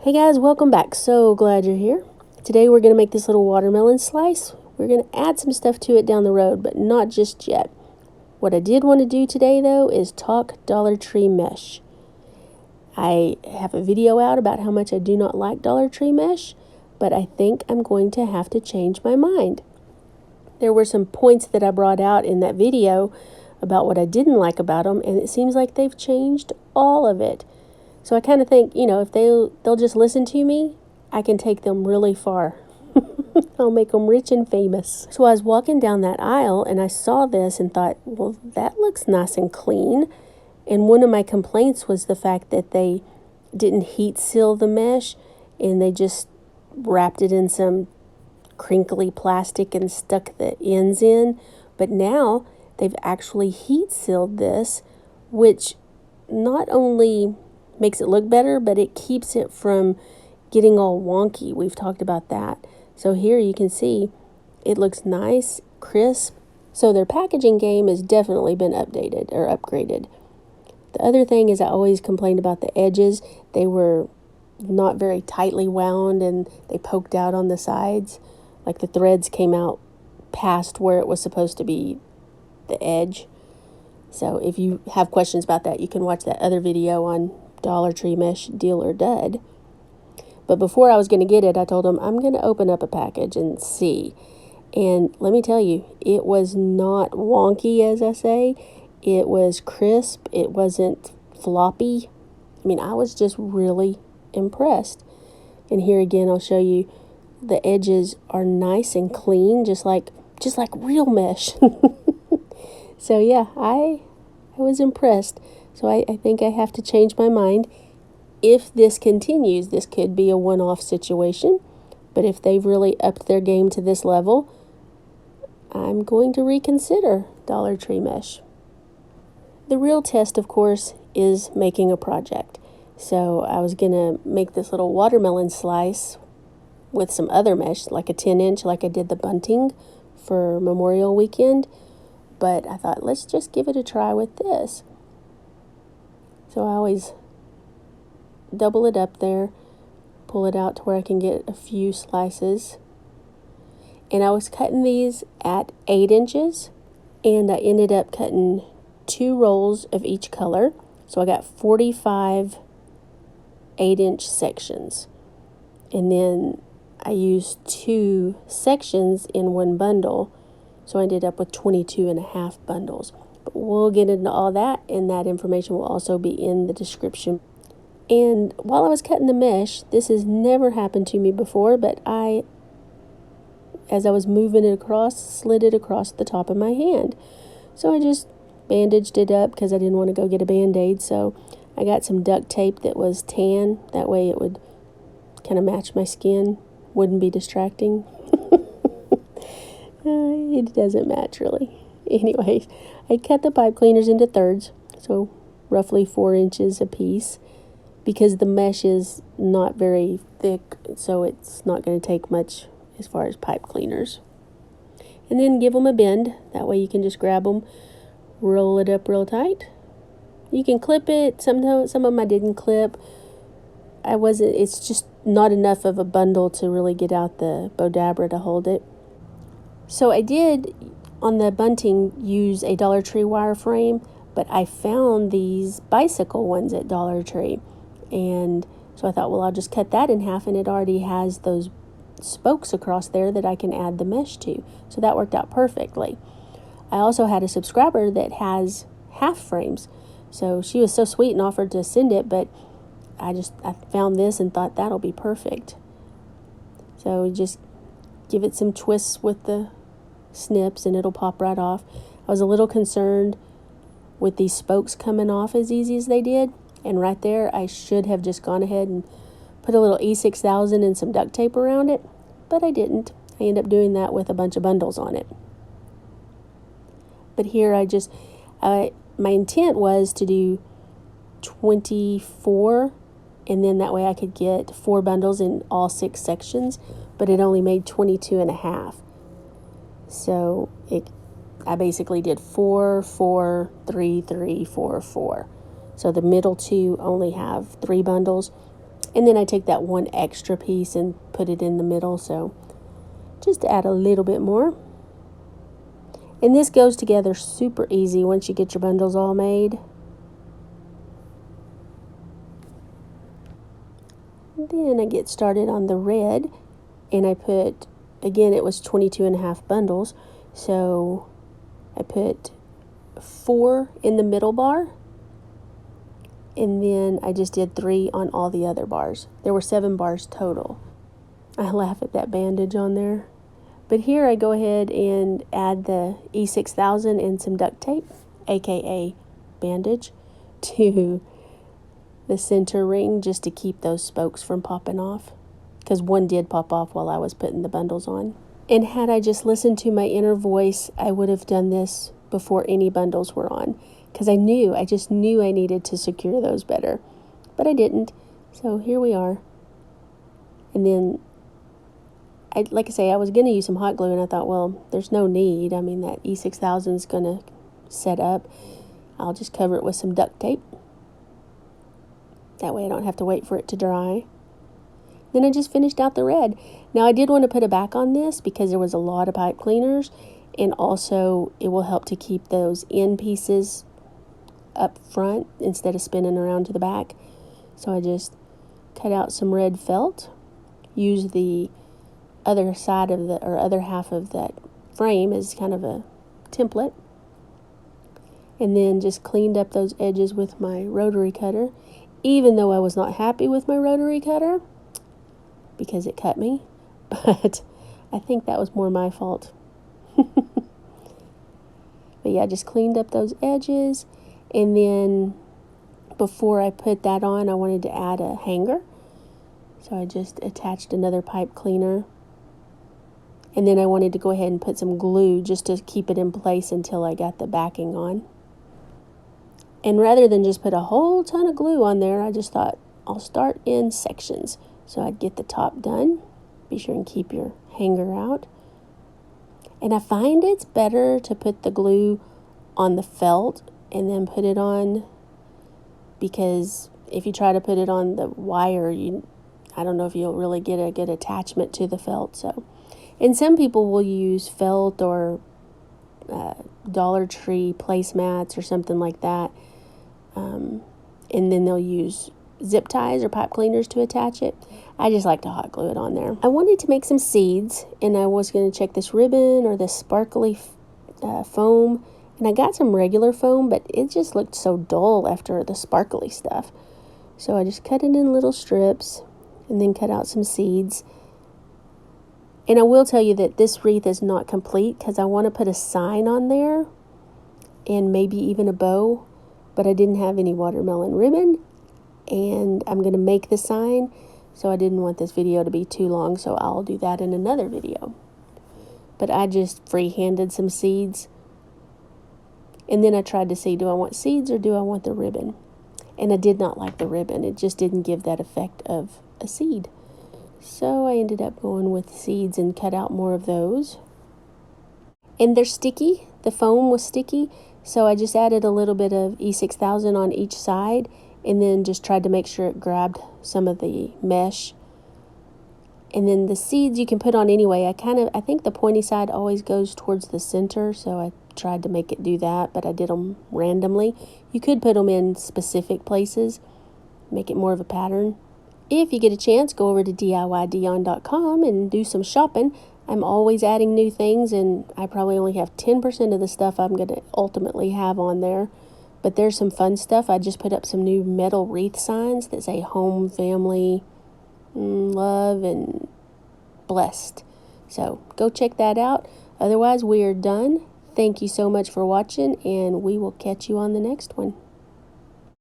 Hey guys, welcome back. So glad you're here. Today we're going to make this little watermelon slice. We're going to add some stuff to it down the road, but not just yet. What I did want to do today though is talk Dollar Tree mesh. I have a video out about how much I do not like Dollar Tree mesh, but I think I'm going to have to change my mind. There were some points that I brought out in that video about what I didn't like about them, and it seems like they've changed all of it. So I kind of think, if they'll just listen to me, I can take them really far. I'll make them rich and famous. So I was walking down that aisle and I saw this and thought, well, that looks nice and clean. And one of my complaints was the fact that they didn't heat seal the mesh and they just wrapped it in some crinkly plastic and stuck the ends in. But now they've actually heat sealed this, which not only makes it look better, but it keeps it from getting all wonky. We've talked about that. So here you can see it looks nice, crisp. So their packaging game has definitely been updated or upgraded. The other thing is I always complained about the edges. They were not very tightly wound and they poked out on the sides. Like the threads came out past where it was supposed to be the edge. So if you have questions about that, you can watch that other video on Dollar Tree mesh deal or dud. But before I was going to get it, I told them I'm going to open up a package and see. And let me tell you, it was not wonky, as I say. It was crisp. It wasn't floppy. I mean, I was just really impressed. And here again, I'll show you the edges are nice and clean, just like real mesh. So yeah, I was impressed. So I think I have to change my mind. If this continues, this could be a one-off situation. But if they've really upped their game to this level, I'm going to reconsider Dollar Tree mesh. The real test, of course, is making a project. So I was going to make this little watermelon slice with some other mesh, like a 10-inch, like I did the bunting for Memorial Weekend. But I thought, let's just give it a try with this. So I always double it up there, pull it out to where I can get a few slices. And I was cutting these at 8 inches, and I ended up cutting 2 rolls of each color. So I got 45 8-inch sections. And then I used 2 sections in one bundle, so I ended up with 22.5 bundles. But we'll get into all that, and that information will also be in the description. And while I was cutting the mesh, this has never happened to me before, but as I was moving it across, slid it across the top of my hand. So I just bandaged it up because I didn't want to go get a Band-Aid. So I got some duct tape that was tan. That way it would kind of match my skin, wouldn't be distracting. It doesn't match really. Anyway, I cut the pipe cleaners into thirds, so roughly 4 inches a piece, because the mesh is not very thick, so it's not going to take much as far as pipe cleaners. And then give them a bend. That way you can just grab them, roll it up real tight. You can clip it. Some of them I didn't clip. It's just not enough of a bundle to really get out the Bodabra to hold it. So I did, on the bunting, use a Dollar Tree wireframe, but I found these bicycle ones at Dollar Tree. And so I thought, well, I'll just cut that in half, and it already has those spokes across there that I can add the mesh to. So that worked out perfectly. I also had a subscriber that has half frames. So she was so sweet and offered to send it, but I found this and thought that'll be perfect. So just give it some twists with the snips and it'll pop right off. I was a little concerned with these spokes coming off as easy as they did, and right there I should have just gone ahead and put a little E6000 and some duct tape around it, but I didn't. I ended up doing that with a bunch of bundles on it. But here my intent was to do 24, and then that way I could get 4 bundles in all 6 sections, but it only made 22.5. So I basically did 4, 4, 3, 3, 4, 4. So the middle 2 only have 3 bundles. And then I took that one extra piece and put it in the middle, so just add a little bit more. And this goes together super easy once you get your bundles all made. Then I get started on the red, and I put, again, it was 22.5 bundles, so I put 4 in the middle bar, and then I just did 3 on all the other bars. There were 7 bars total. I laugh at that bandage on there. But here I go ahead and add the E6000 and some duct tape, aka bandage, to the center ring just to keep those spokes from popping off, because one did pop off while I was putting the bundles on. And had I just listened to my inner voice, I would have done this before any bundles were on, because I just knew I needed to secure those better, but I didn't. So here we are. And then like I say, I was going to use some hot glue, and I thought, well, there's no need. I mean, that E6000 is going to set up. I'll just cover it with some duct tape. That way I don't have to wait for it to dry. Then I just finished out the red. Now, I did want to put a back on this because there was a lot of pipe cleaners, and also it will help to keep those end pieces up front instead of spinning around to the back. So I just cut out some red felt, use the other side of other half of that frame as kind of a template, and then just cleaned up those edges with my rotary cutter, even though I was not happy with my rotary cutter because it cut me, but I think that was more my fault. But yeah, just cleaned up those edges, and then before I put that on, I wanted to add a hanger, so I just attached another pipe cleaner. And then I wanted to go ahead and put some glue just to keep it in place until I got the backing on. And rather than just put a whole ton of glue on there, I just thought I'll start in sections. So I'd get the top done. Be sure and keep your hanger out. And I find it's better to put the glue on the felt and then put it on, because if you try to put it on the wire, I don't know if you'll really get a good attachment to the felt. So. And some people will use felt or Dollar Tree placemats or something like that. And then they'll use zip ties or pipe cleaners to attach it. I just like to hot glue it on there. I wanted to make some seeds, and I was going to check this ribbon or this sparkly foam. And I got some regular foam, but it just looked so dull after the sparkly stuff. So I just cut it in little strips and then cut out some seeds. And I will tell you that this wreath is not complete because I want to put a sign on there and maybe even a bow, but I didn't have any watermelon ribbon, and I'm going to make the sign, so I didn't want this video to be too long, so I'll do that in another video. But I just free-handed some seeds, and then I tried to see, do I want seeds or do I want the ribbon? And I did not like the ribbon. It just didn't give that effect of a seed. So I ended up going with seeds and cut out more of those. And they're sticky. The foam was sticky. So I just added a little bit of E6000 on each side and then just tried to make sure it grabbed some of the mesh. And then the seeds you can put on anyway. I think the pointy side always goes towards the center, so I tried to make it do that, but I did them randomly. You could put them in specific places, make it more of a pattern. If you get a chance, go over to DIYDion.com and do some shopping. I'm always adding new things, and I probably only have 10% of the stuff I'm going to ultimately have on there. But there's some fun stuff. I just put up some new metal wreath signs that say home, family, love, and blessed. So go check that out. Otherwise, we are done. Thank you so much for watching, and we will catch you on the next one.